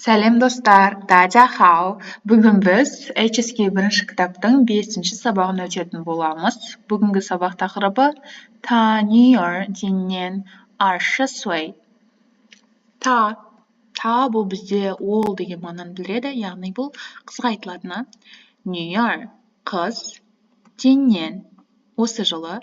Сәлем достар, дажахау. Бүгін біз HSK бірінші кітаптың 5-ші сабағын өтетін боламыз. Бүгінгі сабақ тақырыбы Та Нью-Йор диннен аршы суй. Та бұл бізде ол деген мағынаны білдіреді, яғни бұл қызға айтылатыны. Нью-Йор қыз, диннен осы жылы,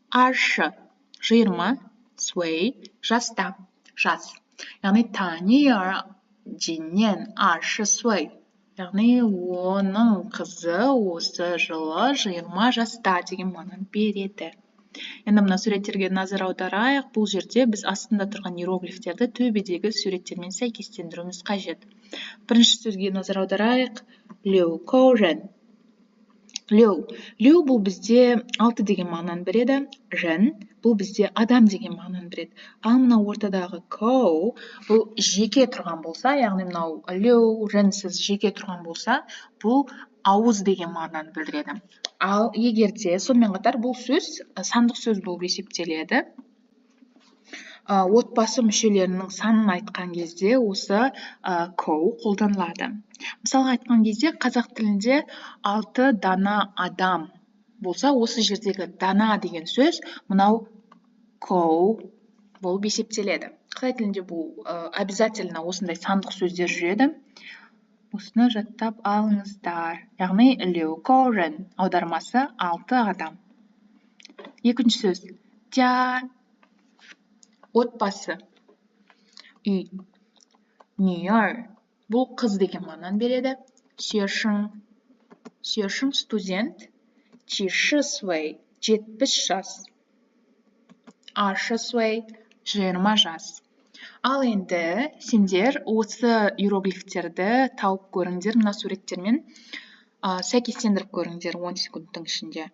аршы 20, суй жаста, жас. Яғни Та Нью-Йор диннен 20 суй. Яғни оның қызы осы жылы 20 жаста деген мағынаны береді. Енді мына суреттерге назар аударайық. Бұл жерде біз астында тұрған иероглифтерді төбедегі суреттермен сәйкестендіруіміз қажет. Бірінші сөзге назар аударайық. Лю коужен. Лю бұл бізде 6 деген мағынаны береді. Жен бұл бізде адам деген мағынаны береді. Ал мына ортадағы коу бұл жеке тұрған болса, яғни мынау лю женсіз жеке тұрған болса, бұл ауыз деген мағынаны білдіреді. Ал егерде сонымен қатар бұл сөз сандық сөз болып есептеледі. Отбасы мүшелерінің санын айтқан кезде осы коу қолданылады. Мысалға айтқан кезде қазақ тілінде 6 дана адам болса, осы жердегі дана деген сөз мынау коу болып есептеледі. Қытай тілінде бұл обязательно осындай сандық сөздер жүреді. Осыны жаттап алыңыздар. Яғни лю коужен аудармасы 6 адам. Екінші сөз. Тя отбасы. Үй. Нью-Йор бұл қыз деген мағынаны береді. Сүйешің студент. 70 суй 70 жас. 20 суй 20 жас. Ал енді сендер осы иероглифтерді тауып көріңдер, мына суреттермен сәйкестендіріп көріңдер 10 секундтың ішінде.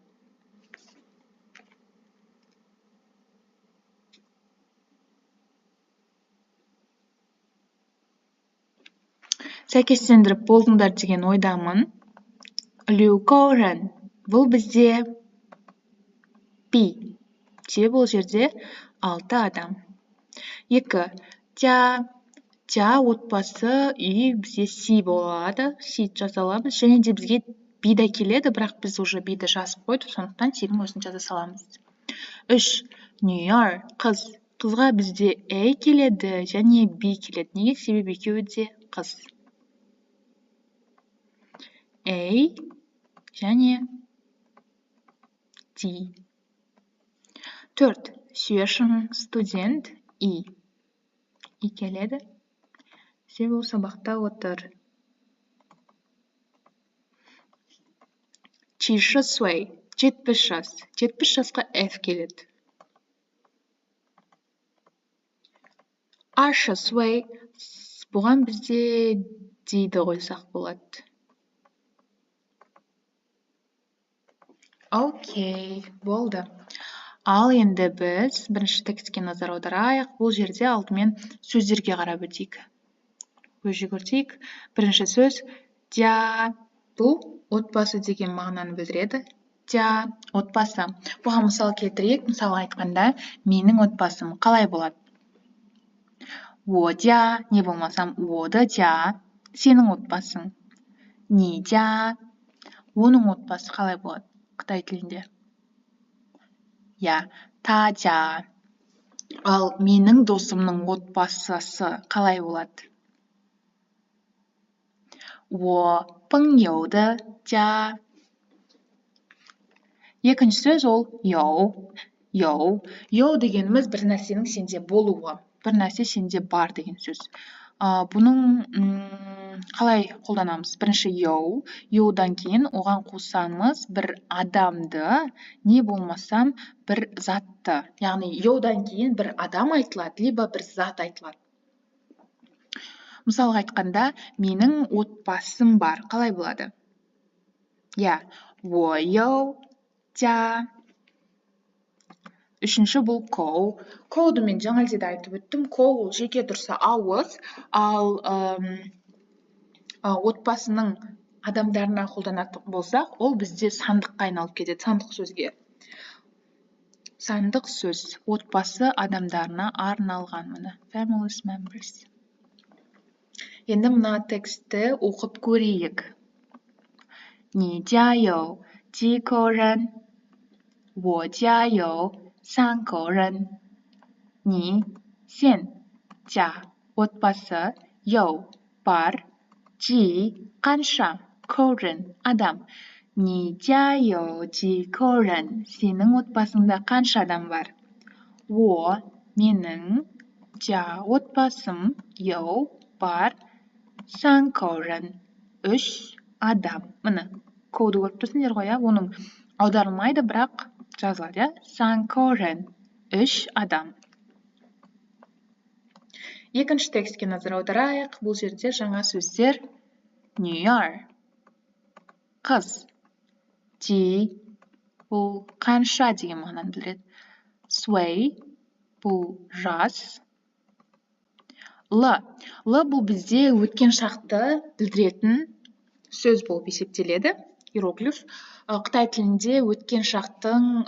Сәйкестендіріп болдыңдар деген ойдамын. Лю коужен бұл бізде би. Те бұл жерде 6 адам. 2. Тя отбасы, үй бізде си болады. Си жазаламыз. Және де бізге би да келеді, бірақ біз уже биді жазып қойдық, сондықтан сидің өзін жаза саламыз. 3. Нью-Йор қыз. Қызға бізде эй келеді және би келеді. Неге? Себебі екеуі де қыз. Эй және ди. 4. Сүйешің студент и. И келеді. Себебі ол сабақта отыр. 70 суй 70 жас. 70 жасқа F келеді. 20 суй бұған бізде дейді қойсақ болады. Окей, болды. Ал енді біз бірінші текстке назар аударайық. Бұл жерде алдымен сөздерге қарап өтейік. Көрейік. Бірінші сөз тя бұл отбасы деген мағынаны білдіреді. Тя отбасы. Бұған мысал келтірейік. Мысалы айтқанда менің отбасым қалай болады? Одя не болмасам оды тя сенің отбасың. Ни тя оның отбасы қалай болады? Қытай тілінде. Та тя. Ал менің досымның отбасысы қалай болады? Wo пыңйоу да тя. Екінші сөз ол йоу. Йоу дегеніміз бір нәрсенің сенде болуы. Бір нәрсе сенде бар деген сөз. Бұның қалай қолданамыз? Бірінші йоу. Йоудан кейін оған қосамыз бір адамды, не болмасам бір затты. Яғни йоудан кейін бір адам айтылады, либо бір зат айтылады. Мысалға айтқанда, менің отбасым бар. Қалай болады? Wo you тя. Үшінші бұл коу. Коуды мен жаңа әлде айтып өттім. Коу ол жеке тұрса ауыз, ал отбасының адамдарына қолданатын болсақ, ол бізде сандыққа айналып кетеді, сандық сөзге. Сандық сөз отбасы адамдарына арналған. Families members. Енді мына текстті оқып көрейік. 你家有几口人？我家有3口人。你 сен 家 отбасы 有 бар 几 қанша 口人 адам. 你家有几口人? Сенің отбасыңда қанша адам бар? 我 менің 家 отбасым 有 бар 3口人 3 адам. Міне, коуды көріп тұрсыңдар ғой, оның аударылмайды, бірақ жазылады, 3 口人 3 адам. Екінші текстке назар аударайық. Бұл жерде жаңа сөздер. 女儿 қыз. 几 бұл қанша деген мағынаны білдіреді. 岁 бұл жас. Л бұл бізде өткен шақты білдіретін сөз болып есептеледі. Иероглиф. Қытай тілінде өткен шақтың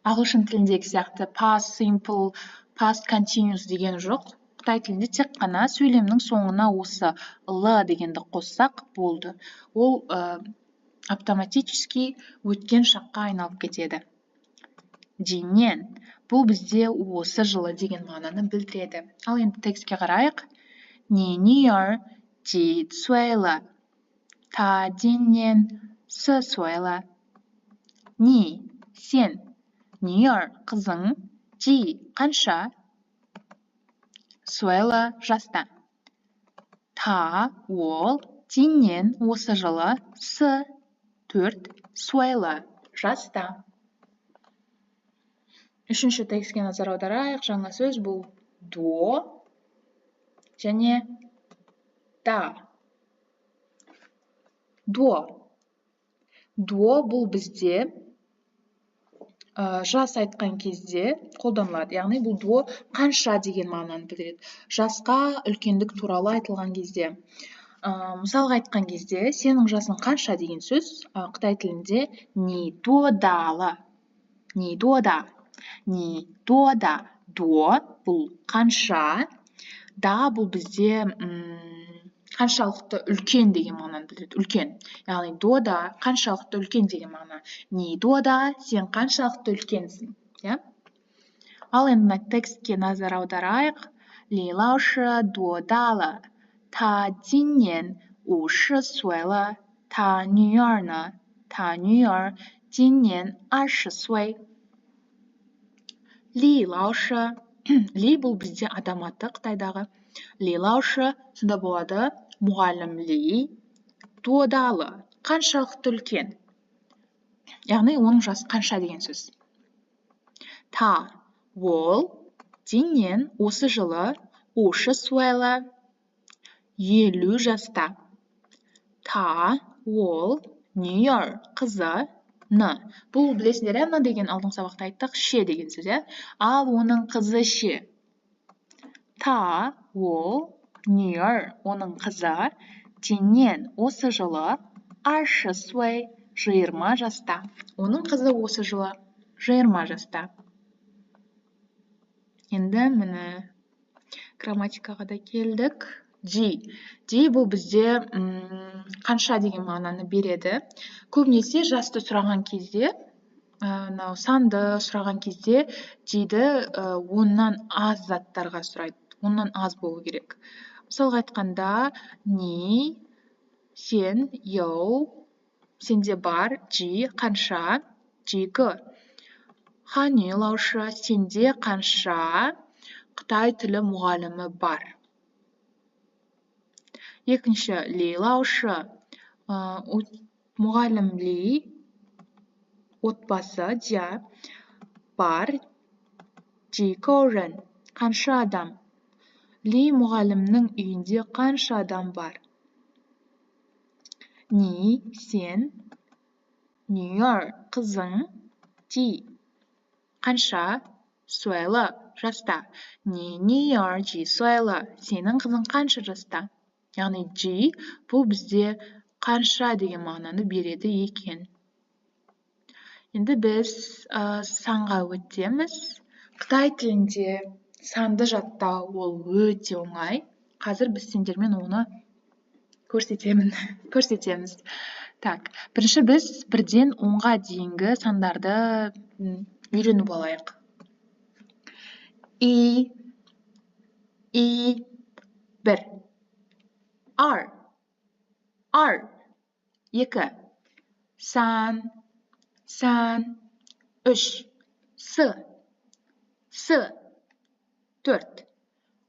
ағылшын тіліндегі сияқты past simple, past continuous деген жоқ. Қытай тілінде тек қана сөйлемнің соңына осы л дегенді қоссақ болды. Ол автоматически өткен шаққа айналып кетеді. 今年бұл бізде осы жылы деген мағынаны білдіреді. Ал енді текстке қарайық. 你女儿几岁了？她今年4岁了。你 сен 女儿қызың 几 қанша 岁了 жаста. 她 ол 今年осы жылы 4 岁了 жаста. Үшінші текстке назар аударайық. Жаңа сөз бұл до және да. До бұл бізде жас айтқан кезде қолданылады. Яғни бұл до қанша деген мағынаны білдіреді. Жасқа үлкендік туралы айтылған кезде. Мысалға айтқан кезде, сенің жасың қанша деген сөз Қытай тілінде ни до далы. Ни до да. Ни до да. До бұл қанша. Да бұл бізде қаншалықты үлкен деген мағынаны білдіреді. Үлкен. Яғни до да қаншалықты үлкен деген мағына. Ни до да сен қаншалықты үлкенсің. Ал енді текстке назар аударайық. 李老师多大了？他今年50岁了。他女儿呢？他女儿今年20岁。李老师 Ли бұл бізде адам аты Қытайдағы. Ли лаушы сонда болады мұғалім Ли тодалы қаншалықты үлкен. Яғни оның жасы қанша деген сөз. Та ол 今年осы жылы 50岁了 50 жаста. Та ол 女儿қызы бұл білесіңдер, ана деген алдыңғы сабақта айттық, ше деген сөз, ал оның қызы ше. Та ол 女儿оның қызы 今年осы жылы 20岁 20 жаста. Оның қызы осы жылы 20 жаста. Енді міне грамматикаға да келдік. Ди бұл бізде қанша деген мағынаны береді. Көбінесе жасты сұраған кезде, санды сұраған кезде, диді оннан аз заттарға сұрайды. Оннан аз болу керек. Мысалға айтқанда, ни, сен, йоу, сенде бар, жи, қанша, жигі. Хани лаушы, сенде қанша Қытай тілі мұғалімі бар. Екінші, ли лаушы, мұғалім ли, отбасы, дя, бар, жи көурін, қанша адам. Ли мұғалімнің үйінде қанша адам бар. Ни, сен, нүйер, қызың, ди, қанша, суайлы, жаста. Ни, нүйер, жи, суайлы, сенің қызың қанша жаста. Яғни жи бұл бізде қанша деген мағынаны береді екен. Енді біз санға өтеміз. Қытай тілінде санды жаттау ол өте оңай. Қазір біз сендермен оны көрсетеміз. Так, бірінші біз 1-ден 10-ға дейінгі сандарды үйреніп алайық. И 1 ар 2 сан 3 с 4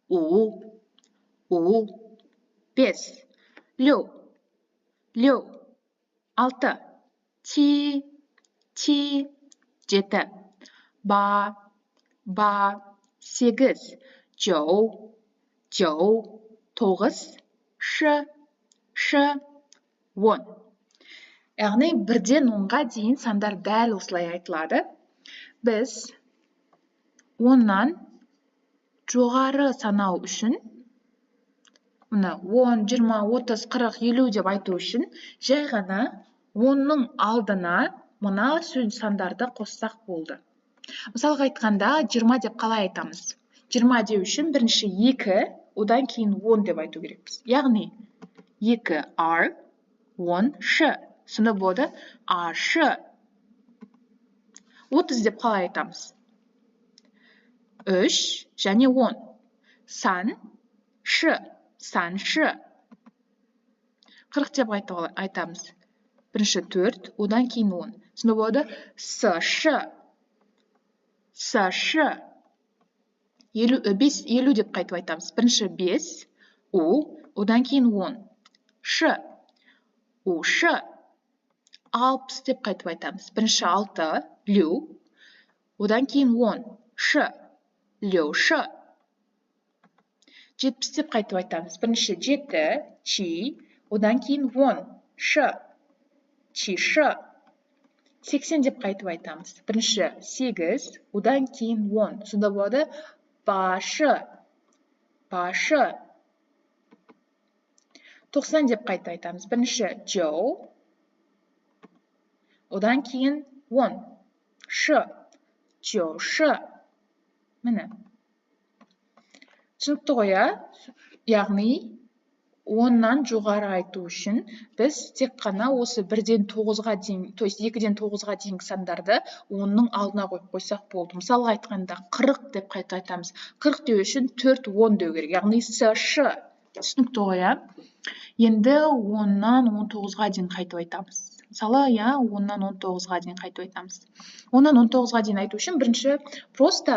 у 5 лю 6 ти 7 ба 8 9 9 10. Яғни 1-ден 10-ға дейін сандар дәл осылай айтылады. Біз 10-нан жоғары санау үшін, 10, 20, 30, 40, 50 деп айту үшін, жай ғана 10-ның алдына мына сандарды қоссақ болды. Мысалға айтқанда 20 деп қалай айтамыз? 20 деу үшін бірінші 2, одан кейін 10 деп айту керекпіз. Яғни 2 ар, 10 ш. Сонда болды аршы. 30 деп қалай айтамыз? 3 және 10. Сан шы. 40 деп айтамыз. Бірінші 4, одан кейін 10. Сонда болады сы-шы. 50 деп қайтып айтамыз. Бірінші 5, одан кейін 10. Шы. Ушы. 60 деп қайтып айтамыз. Бірінші 6, лю, одан кейін 10. Шы. Леушы. 70 деп қайтып айтамыз. Бірінші 7, чи, одан кейін 10. Шы. Чишы. 80 деп қайтып айтамыз. Бірінші 8, одан кейін 10. Сонда болады башы. 90 деп қайтып айтамыз. Бірінші 9, одан кейін 10. Шы. 9шы. Міне. Түсінікті ғой, яғни 10-нан жоғары айту үшін біз тек қана осы 1-ден 9-ға дейін, то есть 2-ден 9-ға дейінгі сандарды 10-ның алдына қойып қойсақ болды. Мысалға айтқанда 40 деп қайта айтамыз. 40 деу үшін 4, 10 деу керек. Яғни сы-шы. Түсінікті ғой, Енді 10-нан 19-ға дейін қайтып айтамыз. Мысалы, 10-нан 19-ға дейін қайтып айтамыз. 10-нан 19-ға дейін айту үшін бірінші просто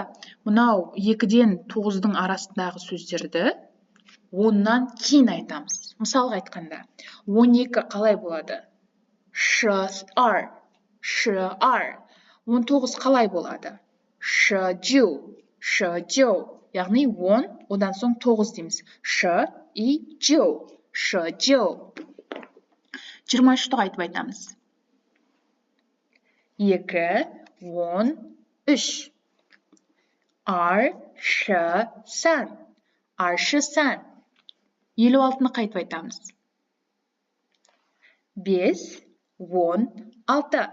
мынау 2-ден 9-дың арасындағы сөздерді 10-нан кейін айтамыз. Мысалға айтқанда 12 қалай болады? Шы-ар. 19 қалай болады? Шы-джу. Яғни 10, одан соң 9 дейміз. Шы-и-джу. Шы-джу. 23-ті қайтып айтамыз. 2, 10, 3. Ар-шы-сан. Аршы-сан. 56-ны қайтып айтамыз. 5, 10, 6.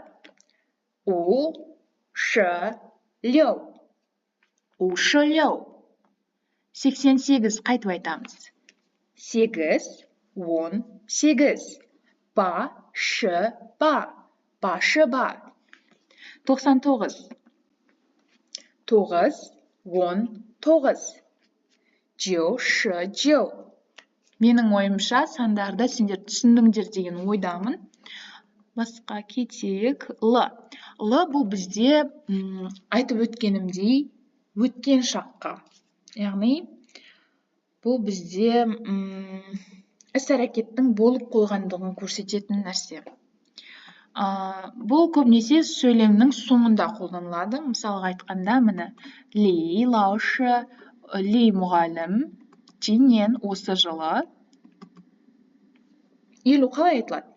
У-шы-леу. У-шы-леу. 88 қайтып айтамыз. 8, 10, 8. Ба-шы-ба. Ба-шы-ба. 99. 9, 10, 9. Джу-шы-джу. Менің ойымша сандарды сендер түсіндіңдер деген ойдамын. Басқа кетейік. Л бұл бізде айтып өткенімдей өткен шаққа. Яғни бұл бізде іс-әрекеттің болып қойғандығын көрсететін нәрсе. Бұл көбінесе сөйлемнің соңында қолданылады. Мысалға айтқанда, міне, ли лаушы, ли мұғалім, тинен осы жылы. 50 қалай айтылады?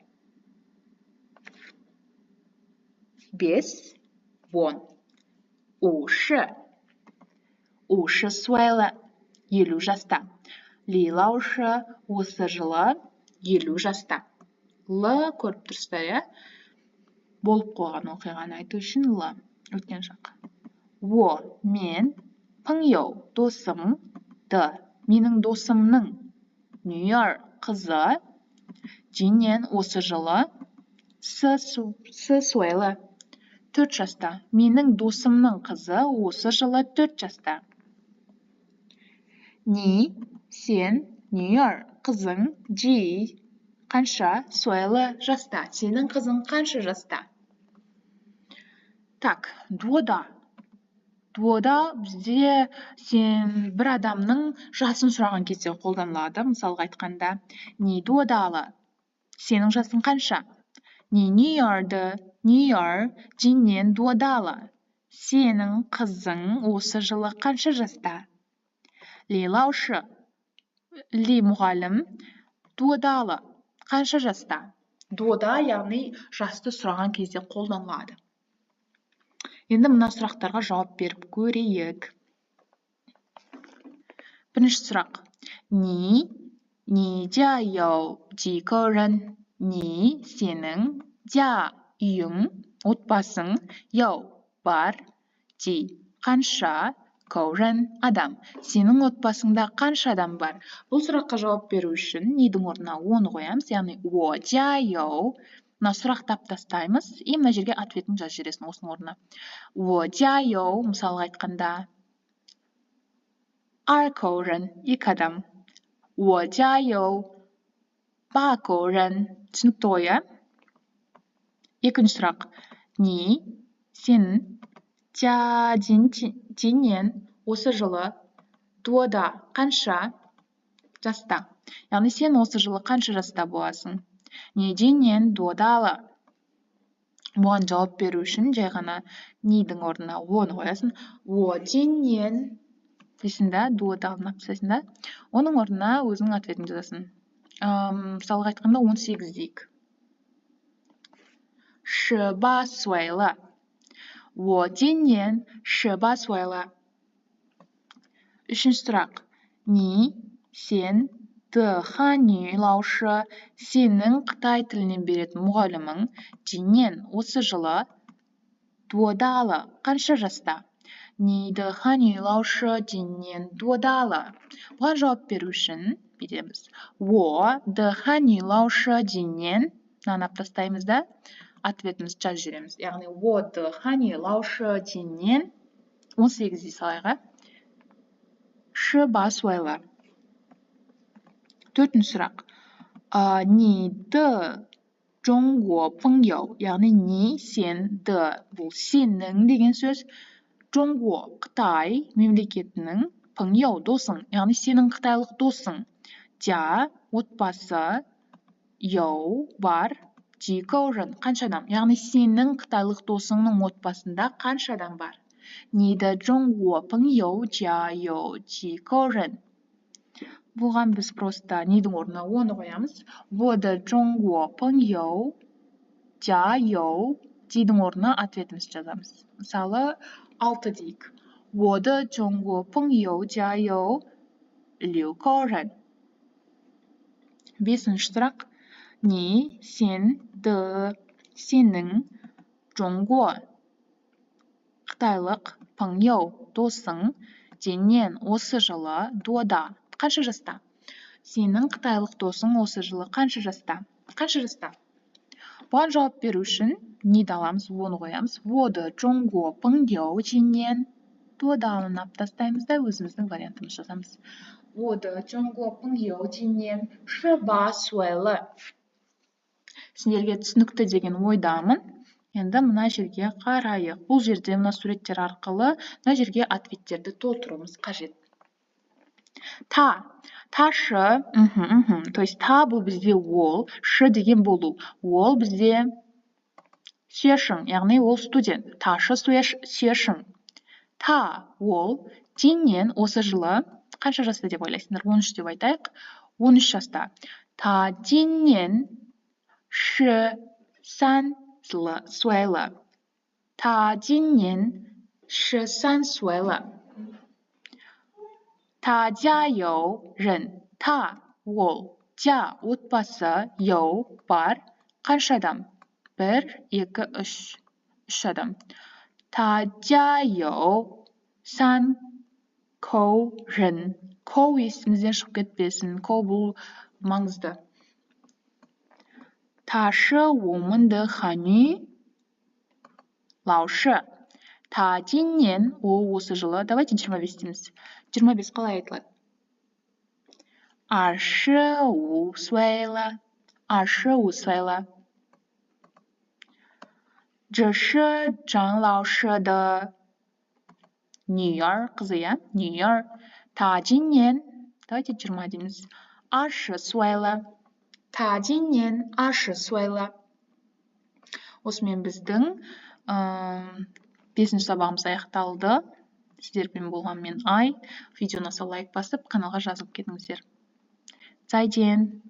5, 10. Ушы. Ушы суайлы. 50 жаста. Ли лаушы осы жылы 50 жаста. Л көріп тұрсыздар, болып қойған оқиғаны айту үшін Л өткен шақ. Во мен, пыңйоу, досым, ды, менің досымның, Nüyar kızı. Jinyen осы жылы. Суэлла 4 жаста. Менің досымның қызы осы жылы 4 жаста. Ни, сен, Нюйар қызың, Джи, қанша, Суэлла жаста. Сенің қызың қанша жаста? Так, дуода. Дуода бізде сен бір адамның жасын сұраған кезде қолданылады. Мысалға айтқанда, ни дуодалы? Сенің жасың қанша? Ни Нюйар Jinнен дуодалы? Сенің қызың осы жылы қанша жаста? Ли лаушы, Ли мұғалім, дуодалы? Қанша жаста? Дуода, яғни жасты сұраған кезде қолданылады. Енді мына сұрақтарға жауап беріп көрейік. Бірінші сұрақ. Ни жа яу жи көрін. Ни сенің жа үйің, отбасың, яу бар, жи қанша, көрін адам. Сенің отбасыңда қанша адам бар? Бұл сұраққа жауап беру үшін нидің орнына оны қоямыз, яғни о жа яу. Мына сұрақты алып тастаймыз, и мына жерге ответін жазып жібересің осының орнына. О жа яу, мысалға айтқанда, ар көрін, 2 адам. О жа яу, ба көрін. Түсінікті ғой, иә? Екінші сұрақ. Ни, сен, жа Jinнен осы жылы дуода қанша жаста? Яғни сен осы жылы қанша жаста боласың? Ни Jinнен дуодалы? Бұған жауап беру үшін жай ғана нидің орнына оны қоясың. О Jinнен дейсің да, дуодалыны тастайсың да. Оның орнына өзіңнің ответіңді жазасың. Мысалға айтқанда 18 дейік. 18岁了。我今年18岁了。Үшінші сұрақ. Ни, сен, Д Ханю лаушы, сенің Қытай тілінен беретін мұғалімің, Jinнен осы жылы дуодалы, қанша жаста? Ни Д Ханю лаушы Jinнен дуодалы? Бұған жауап беру үшін береміз. О Д Ханю лаушы Jinнен, мынаны алып тастаймыз да, ответімізді жазып жібереміз. Яғни о Д Ханю лаушы Jinнен 18 дей салайық. 18岁了。Төртінші сұрақ. Ни ді жоңго пыңяу, яғни ни сен ді, бұл сенің деген сөз. Жоңго Қытай мемлекетінің, пыңяу досың, яғни сенің қытайлық досың. Жа отбасы, яу бар, жи көрін қанша адам, яғни сенің қытайлық досыңның отбасында қанша адам бар? Ни ді жоңго пыңяу жа яу жи көрін. Бұған біз просто нидің орнына оны қоямыз. Воды жоңго пыңяу жа яу жидің орнына ответімізді жазамыз. Мысалы 6 дейік. Воды жоңго пыңяу жа яу лю көрін. 5-ші сұрақ. Ни сен ді сенің жоңго қытайлық пыңяу досың Jinнен осы жылы дуода қанша жаста? Сенің қытайлық досың осы жылы қанша жаста? Қанша жаста? Бұған жауап беру үшін ниді аламыз, оны қоямыз. Воды жоңго пыңяу Jinнен дуодалыны алып тастаймыз да өзіміздің вариантымызды жазамыз. Воды жоңго пыңяу Jinнен 18岁了. Сендерге түсінікті деген ойдамын. Енді мына жерге қарайық. Бұл жерде мына суреттер арқылы мына жерге ответтерді толтыруымыз қажет. Ташы, то есть та бұл бізде ол, шы деген болу. Ол бізде сешің, яғни ол студент. Ташы сешің. Та ол Jinнен осы жылы қанша жаста деп ойлайсыңдар? 13 деп айтайық. 13 жаста. Та Jinнен 13岁了。他今年13岁了。他家有人。他ол жа отбасы яу бар қанша адам? 1, 2, 3. 3 адам. Та жа яу сан kou рен. Коу есімізден шығып кетпесін. Коу бұл маңызды. 他是我们的汉语老师。他今年 осы жылы. Давайте 25 дейміз. 25 қалай айтылады? 25岁了。25岁了。这是张老师的女儿, қызы, иә? 女儿. 她今年, давайте 20 дейміз. 20岁了. 她今年20岁了. Осымен біздің 5-ші сабағымыз аяқталды. Сіздермен болған мен Ай. Видеоны лайк басып, каналға жазылып кетіңіздер. 再见.